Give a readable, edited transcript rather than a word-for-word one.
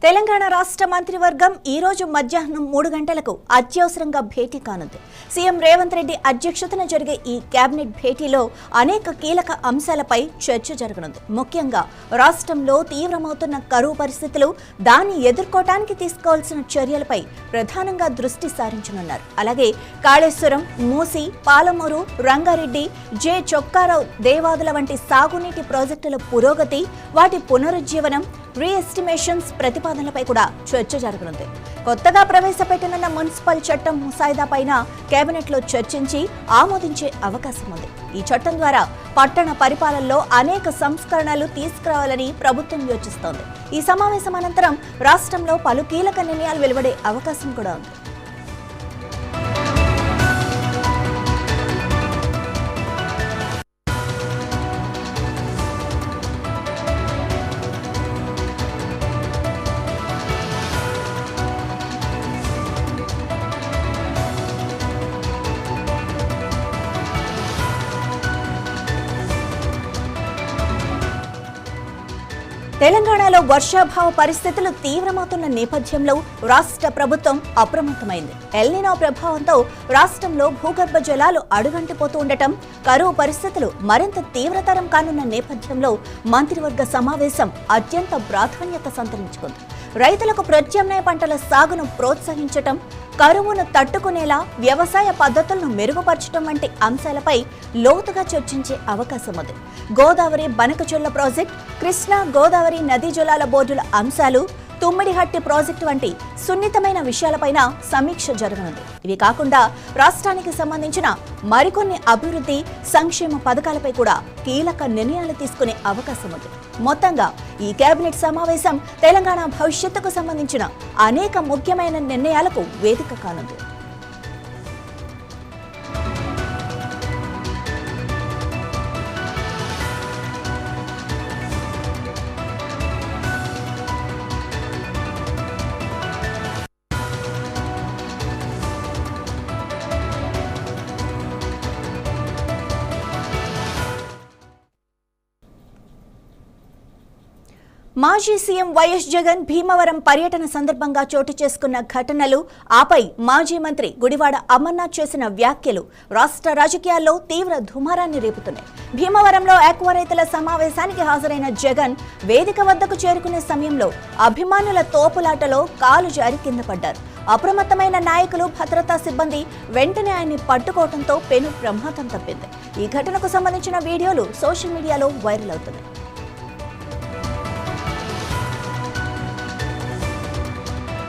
తెలంగాణ రాష్ట్ర మంత్రివర్గం ఈ రోజు మధ్యాహ్నం 3 గంటలకు అత్యవసరంగా భేటీ కానుంది. సీఎం రేవంత్ రెడ్డి అధ్యక్షతన జరిగే ఈ కేబినెట్ భేటీలో అనేక కీలక అంశాలపై చర్చ జరగనుంది. ముఖ్యంగా రాష్ట్రంలో తీవ్రమవుతున్న కరువు పరిస్థితులు, దాన్ని ఎదుర్కోవడానికి తీసుకోవాల్సిన చర్యలపై ప్రధానంగా దృష్టి సారించనున్నారు. అలాగే కాళేశ్వరం, మూసి, పాలమూరు, రంగారెడ్డి, జె చొక్కారావు దేవాదుల వంటి సాగునీటి ప్రాజెక్టుల పురోగతి, వాటి పునరుజ్జీవనం, రీఎస్టిమేషన్స్ ప్రతిపాదనలపై కూడా చర్చ జరగనుంది. కొత్తగా ప్రవేశపెట్టనున్న మున్సిపల్ చట్టం ముసాయిదా పైన కేబినెట్లో చర్చించి ఆమోదించే అవకాశం ఉంది. ఈ చట్టం ద్వారా పట్టణ పరిపాలనలో అనేక సంస్కరణలు తీసుకురావాలని ప్రభుత్వం యోచిస్తోంది. ఈ సమావేశం అనంతరం రాష్ట్రంలో పలు కీలక నిర్ణయాలు వెలువడే అవకాశం కూడా ఉంది. తెలంగాణలో వర్షాభావ పరిస్థితులు తీవ్రమవుతున్న నేపథ్యంలో రాష్ట్ర ప్రభుత్వం అప్రమత్తమైంది. ఎల్నినో ప్రభావంతో రాష్ట్రంలో భూగర్భ జలాలు అడుగంటిపోతూ ఉండటం, కరువు పరిస్థితులు మరింత తీవ్రతరం కానున్న నేపథ్యంలో మంత్రివర్గ సమావేశం అత్యంత ప్రాధాన్యత సంతరించుకుంది. రైతులకు ప్రత్యామ్నాయ పంటల సాగును ప్రోత్సహించటం, కరువును తట్టుకునేలా వ్యవసాయ పద్ధతులను మెరుగుపరచడం వంటి అంశాలపై లోతుగా చర్చించే అవకాశం ఉంది. గోదావరి బనకచెర్ల ప్రాజెక్ట్, కృష్ణా గోదావరి నదీ జలాల బోర్డుల అంశాలు, తుమ్మిడిహట్టి ప్రాజెక్టు వంటి సున్నితమైన విషయాలపైన సమీక్ష జరగనుంది. ఇవి కాకుండా రాష్ట్రానికి సంబంధించిన మరికొన్ని అభివృద్ధి, సంక్షేమ పథకాలపై కూడా కీలక నిర్ణయాలు తీసుకునే అవకాశం ఉంది. మొత్తంగా ఈ కేబినెట్ సమావేశం తెలంగాణ భవిష్యత్తుకు సంబంధించిన అనేక ముఖ్యమైన నిర్ణయాలకు వేదిక కానుంది. మాజీ సీఎం వైఎస్ జగన్ భీమవరం పర్యటన సందర్భంగా చోటు చేసుకున్న ఘటనలు, ఆపై మాజీ మంత్రి గుడివాడ అమర్నాథ్ చేసిన వ్యాఖ్యలు రాష్ట్ర రాజకీయాల్లో తీవ్ర దుమారాన్ని రేపుతున్నాయి. భీమవరంలో ఆక్వా రైతుల సమావేశానికి హాజరైన జగన్ వేదిక వద్దకు చేరుకునే సమయంలో అభిమానుల తోపులాటలో కాలు జారి కింద పడ్డారు. అప్రమత్తమైన నాయకులు, భద్రతా సిబ్బంది వెంటనే ఆయన్ని పట్టుకోవడంతో పెను ప్రమాదం తప్పింది. ఈ ఘటనకు సంబంధించిన వీడియోలు సోషల్ మీడియాలో వైరల్ అవుతున్నాయి.